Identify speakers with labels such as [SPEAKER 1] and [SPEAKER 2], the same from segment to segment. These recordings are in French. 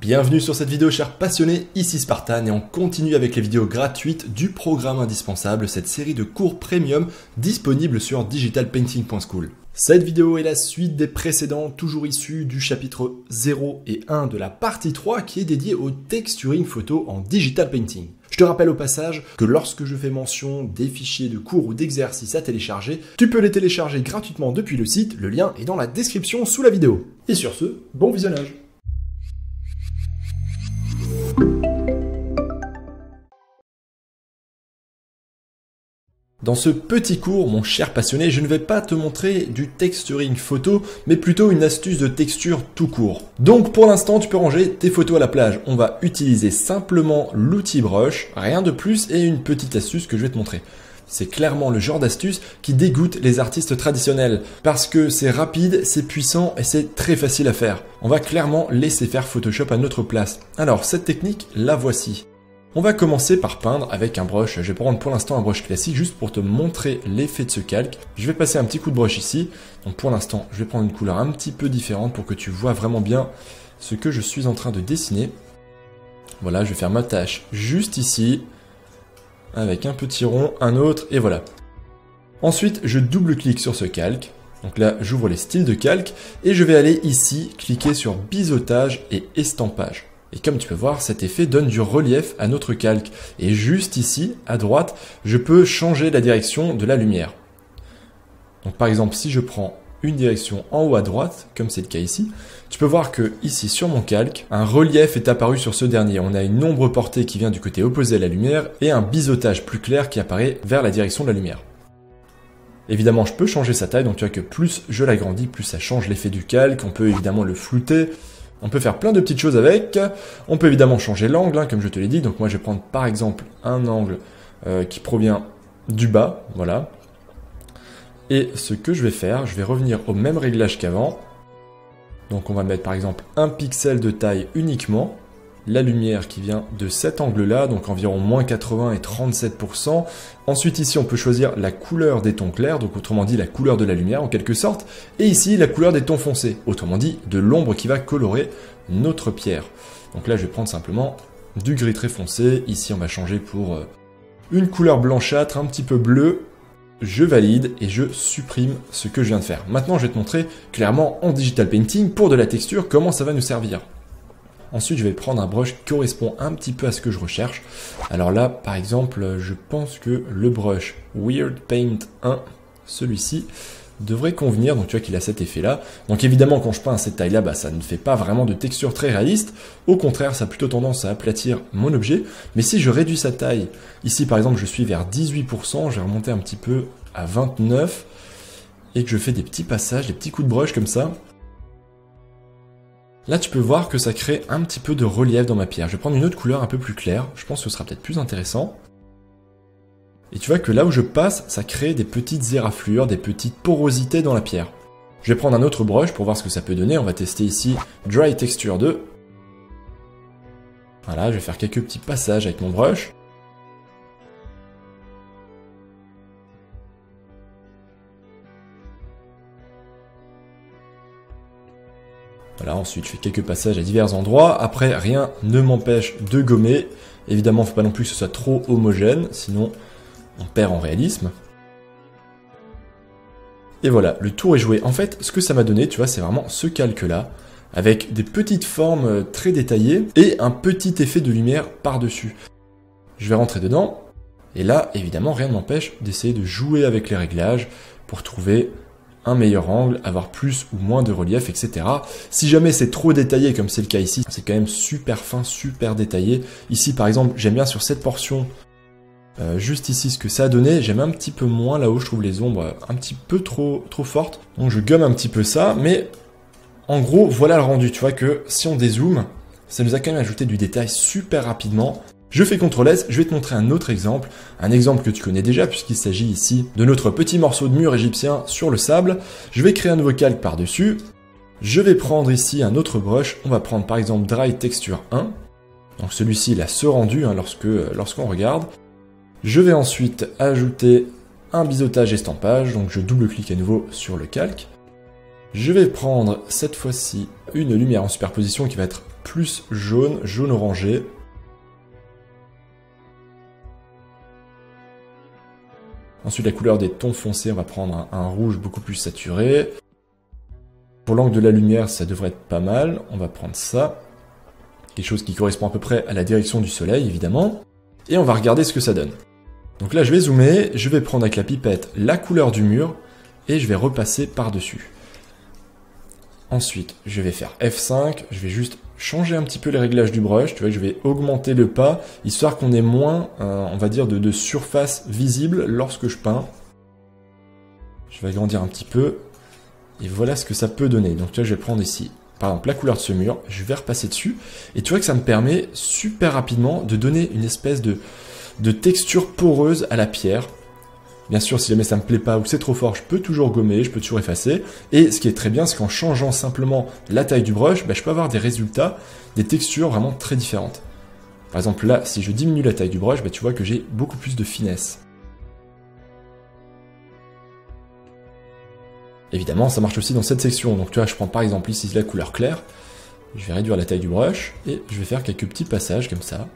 [SPEAKER 1] Bienvenue sur cette vidéo chers passionnés, ici Spartan et on continue avec les vidéos gratuites du programme indispensable, cette série de cours premium disponible sur digitalpainting.school. Cette vidéo est la suite des précédents, toujours issus du chapitre 0 et 1 de la partie 3 qui est dédiée au texturing photo en digital painting. Je te rappelle au passage que lorsque je fais mention des fichiers de cours ou d'exercices à télécharger, tu peux les télécharger gratuitement depuis le site, le lien est dans la description sous la vidéo. Et sur ce, bon visionnage. Dans ce petit cours, mon cher passionné, je ne vais pas te montrer du texturing photo, mais plutôt une astuce de texture tout court. Donc pour l'instant, tu peux ranger tes photos à la plage. On va utiliser simplement l'outil brush, rien de plus, et une petite astuce que je vais te montrer. C'est clairement le genre d'astuce qui dégoûte les artistes traditionnels, parce que c'est rapide, c'est puissant et c'est très facile à faire. On va clairement laisser faire Photoshop à notre place. Alors cette technique, la voici. On va commencer par peindre avec un brush. Je vais prendre pour l'instant un brush classique juste pour te montrer l'effet de ce calque. Je vais passer un petit coup de brush ici. Donc pour l'instant, je vais prendre une couleur un petit peu différente pour que tu vois vraiment bien ce que je suis en train de dessiner. Voilà, je vais faire ma tâche juste ici, avec un petit rond, un autre, et voilà. Ensuite, je double-clique sur ce calque. Donc là, j'ouvre les styles de calque et je vais aller ici, cliquer sur biseautage et estampage. Et comme tu peux voir, cet effet donne du relief à notre calque. Et juste ici, à droite, je peux changer la direction de la lumière. Donc par exemple, si je prends une direction en haut à droite, comme c'est le cas ici, tu peux voir que ici sur mon calque, un relief est apparu sur ce dernier. On a une ombre portée qui vient du côté opposé à la lumière et un biseautage plus clair qui apparaît vers la direction de la lumière. Évidemment, je peux changer sa taille, donc tu vois que plus je l'agrandis, plus ça change l'effet du calque. On peut évidemment le flouter. On peut faire plein de petites choses avec. On peut évidemment changer l'angle, comme je te l'ai dit. Donc moi, je vais prendre par exemple un angle qui provient du bas, voilà. Et ce que je vais faire, je vais revenir au même réglage qu'avant. Donc on va mettre par exemple un pixel de taille uniquement. La lumière qui vient de cet angle-là, donc environ moins 80 et 37%. Ensuite ici, on peut choisir la couleur des tons clairs, donc autrement dit la couleur de la lumière en quelque sorte. Et ici, la couleur des tons foncés, autrement dit de l'ombre qui va colorer notre pierre. Donc là, je vais prendre simplement du gris très foncé. Ici, on va changer pour une couleur blanchâtre, un petit peu bleue. Je valide et je supprime ce que je viens de faire. Maintenant, je vais te montrer clairement en digital painting pour de la texture comment ça va nous servir. Ensuite, je vais prendre un brush qui correspond un petit peu à ce que je recherche. Alors là, par exemple, je pense que le brush Weird Paint 1, celui-ci, devrait convenir. Donc tu vois qu'il a cet effet-là. Donc évidemment, quand je peins à cette taille-là, ça ne fait pas vraiment de texture très réaliste. Au contraire, ça a plutôt tendance à aplatir mon objet. Mais si je réduis sa taille, ici par exemple, je suis vers 18%, je vais remonter un petit peu à 29%, et que je fais des petits passages, des petits coups de brush comme ça, là, tu peux voir que ça crée un petit peu de relief dans ma pierre. Je vais prendre une autre couleur un peu plus claire. Je pense que ce sera peut-être plus intéressant. Et tu vois que là où je passe, ça crée des petites éraflures, des petites porosités dans la pierre. Je vais prendre un autre brush pour voir ce que ça peut donner. On va tester ici Dry Texture 2. Voilà, je vais faire quelques petits passages avec mon brush. Voilà, ensuite je fais quelques passages à divers endroits. Après, rien ne m'empêche de gommer. Évidemment, il ne faut pas non plus que ce soit trop homogène, sinon on perd en réalisme. Et voilà, le tour est joué. En fait, ce que ça m'a donné, tu vois, c'est vraiment ce calque-là, avec des petites formes très détaillées et un petit effet de lumière par-dessus. Je vais rentrer dedans, et là, évidemment, rien ne m'empêche d'essayer de jouer avec les réglages pour trouver un meilleur angle, avoir plus ou moins de relief, etc. Si jamais c'est trop détaillé, comme c'est le cas ici, c'est quand même super fin, super détaillé. Ici, par exemple, j'aime bien sur cette portion, juste ici, ce que ça a donné. J'aime un petit peu moins là-haut, je trouve les ombres un petit peu trop fortes. Donc je gomme un petit peu ça, mais en gros, voilà le rendu. Tu vois que si on dézoome, ça nous a quand même ajouté du détail super rapidement. Je fais CTRL S, je vais te montrer un autre exemple que tu connais déjà puisqu'il s'agit ici de notre petit morceau de mur égyptien sur le sable. Je vais créer un nouveau calque par-dessus. Je vais prendre ici un autre brush, on va prendre par exemple Dry Texture 1. Donc celui-ci il a ce rendu lorsqu'on regarde. Je vais ensuite ajouter un biseautage estampage, donc je double-clique à nouveau sur le calque. Je vais prendre cette fois-ci une lumière en superposition qui va être plus jaune, jaune orangé. Ensuite, la couleur des tons foncés, on va prendre un rouge beaucoup plus saturé. Pour l'angle de la lumière, ça devrait être pas mal. On va prendre ça. Quelque chose qui correspond à peu près à la direction du soleil, évidemment. Et on va regarder ce que ça donne. Donc là, je vais zoomer, je vais prendre avec la pipette la couleur du mur et je vais repasser par-dessus. Ensuite, je vais faire F5, je vais juste changer un petit peu les réglages du brush, tu vois, je vais augmenter le pas, histoire qu'on ait moins, on va dire, de surface visible lorsque je peins. Je vais agrandir un petit peu, et voilà ce que ça peut donner. Donc là, je vais prendre ici, par exemple, la couleur de ce mur, je vais repasser dessus, et tu vois que ça me permet super rapidement de donner une espèce de texture poreuse à la pierre. Bien sûr, si jamais ça me plaît pas ou que c'est trop fort, je peux toujours gommer, je peux toujours effacer. Et ce qui est très bien, c'est qu'en changeant simplement la taille du brush, je peux avoir des résultats, des textures vraiment très différentes. Par exemple là, si je diminue la taille du brush, tu vois que j'ai beaucoup plus de finesse. Évidemment, ça marche aussi dans cette section. Donc tu vois, je prends par exemple ici la couleur claire, je vais réduire la taille du brush et je vais faire quelques petits passages comme ça.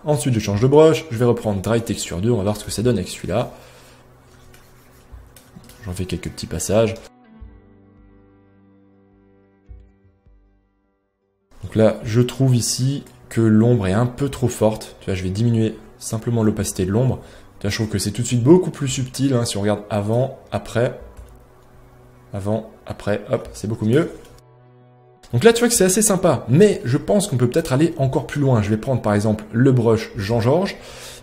[SPEAKER 1] Ensuite, je change de brush, je vais reprendre Dry Texture 2, on va voir ce que ça donne avec celui-là. J'en fais quelques petits passages. Donc là, je trouve ici que l'ombre est un peu trop forte. Tu vois, je vais diminuer simplement l'opacité de l'ombre. Tu vois, je trouve que c'est tout de suite beaucoup plus subtil, hein, si on regarde avant, après, hop, c'est beaucoup mieux. Donc là, tu vois que c'est assez sympa, mais je pense qu'on peut peut-être aller encore plus loin. Je vais prendre par exemple le brush Jean-Georges.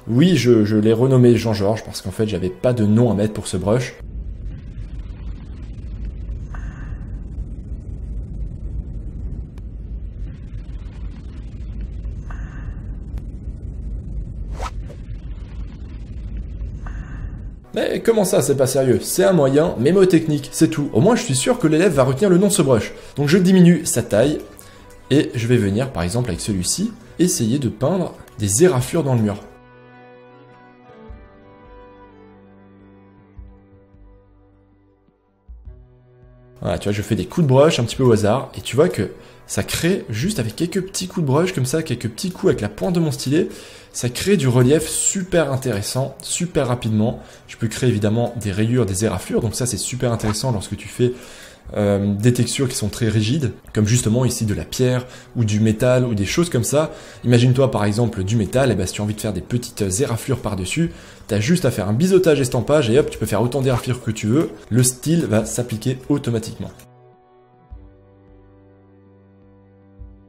[SPEAKER 1] Oui, je l'ai renommé Jean-Georges parce qu'en fait, j'avais pas de nom à mettre pour ce brush. Mais comment ça, c'est pas sérieux? C'est un moyen mémotechnique, c'est tout. Au moins, je suis sûr que l'élève va retenir le nom de ce brush. Donc je diminue sa taille, et je vais venir, par exemple, avec celui-ci, essayer de peindre des éraflures dans le mur. Voilà, tu vois, je fais des coups de brush un petit peu au hasard, et tu vois que ça crée, juste avec quelques petits coups de brush comme ça, quelques petits coups avec la pointe de mon stylet, ça crée du relief super intéressant, super rapidement. Je peux créer évidemment des rayures, des éraflures, donc ça c'est super intéressant lorsque tu fais des textures qui sont très rigides, comme justement ici de la pierre ou du métal ou des choses comme ça. Imagine-toi par exemple du métal, et ben, si tu as envie de faire des petites éraflures par-dessus, tu as juste à faire un biseautage estampage et hop, tu peux faire autant d'éraflures que tu veux, le style va s'appliquer automatiquement.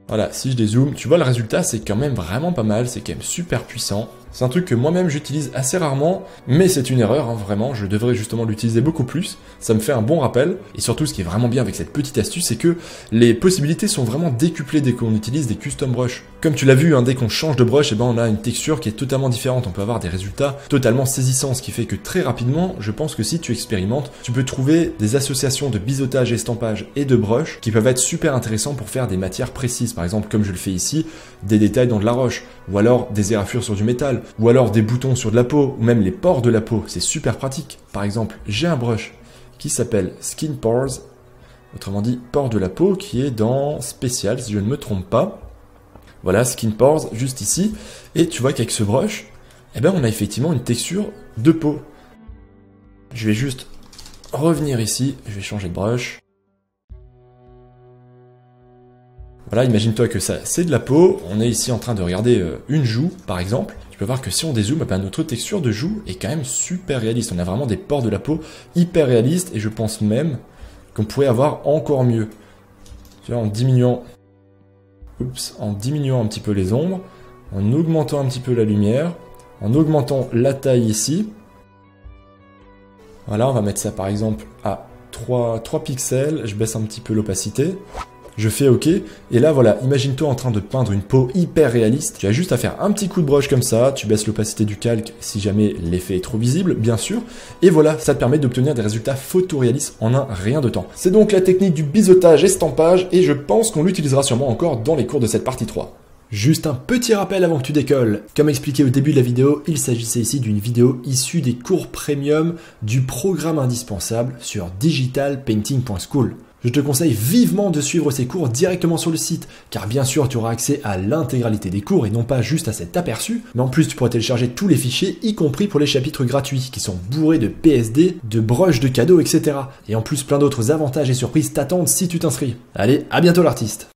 [SPEAKER 1] Voilà, si je dézoome, tu vois le résultat c'est quand même vraiment pas mal, c'est quand même super puissant. C'est un truc que moi-même j'utilise assez rarement, mais c'est une erreur, hein, vraiment, je devrais justement l'utiliser beaucoup plus, ça me fait un bon rappel, et surtout ce qui est vraiment bien avec cette petite astuce, c'est que les possibilités sont vraiment décuplées dès qu'on utilise des custom brush. Comme tu l'as vu, hein, dès qu'on change de brush, on a une texture qui est totalement différente, on peut avoir des résultats totalement saisissants, ce qui fait que très rapidement, je pense que si tu expérimentes, tu peux trouver des associations de biseautage, estampage et de brush qui peuvent être super intéressants pour faire des matières précises, par exemple comme je le fais ici, des détails dans de la roche, ou alors des éraflures sur du métal, ou alors des boutons sur de la peau, ou même les pores de la peau, c'est super pratique. Par exemple, j'ai un brush qui s'appelle Skin Pores, autrement dit pores de la peau, qui est dans Spécial, si je ne me trompe pas. Voilà, Skin Pores, juste ici, et tu vois qu'avec ce brush, on a effectivement une texture de peau. Je vais juste revenir ici, je vais changer de brush. Voilà, imagine-toi que ça, c'est de la peau. On est ici en train de regarder une joue, par exemple. Tu peux voir que si on dézoome, notre texture de joue est quand même super réaliste. On a vraiment des pores de la peau hyper réalistes et je pense même qu'on pourrait avoir encore mieux. Tu vois, en diminuant un petit peu les ombres, en augmentant un petit peu la lumière, en augmentant la taille ici. Voilà, on va mettre ça par exemple à 3 pixels. Je baisse un petit peu l'opacité. Je fais OK, et là voilà, imagine-toi en train de peindre une peau hyper réaliste. Tu as juste à faire un petit coup de brush comme ça, tu baisses l'opacité du calque si jamais l'effet est trop visible, bien sûr, et voilà, ça te permet d'obtenir des résultats photoréalistes en un rien de temps. C'est donc la technique du biseautage estampage, et je pense qu'on l'utilisera sûrement encore dans les cours de cette partie 3. Juste un petit rappel avant que tu décolles. Comme expliqué au début de la vidéo, il s'agissait ici d'une vidéo issue des cours premium du programme indispensable sur digitalpainting.school. Je te conseille vivement de suivre ces cours directement sur le site, car bien sûr tu auras accès à l'intégralité des cours et non pas juste à cet aperçu, mais en plus tu pourras télécharger tous les fichiers, y compris pour les chapitres gratuits, qui sont bourrés de PSD, de broches de cadeaux, etc. Et en plus plein d'autres avantages et surprises t'attendent si tu t'inscris. Allez, à bientôt l'artiste!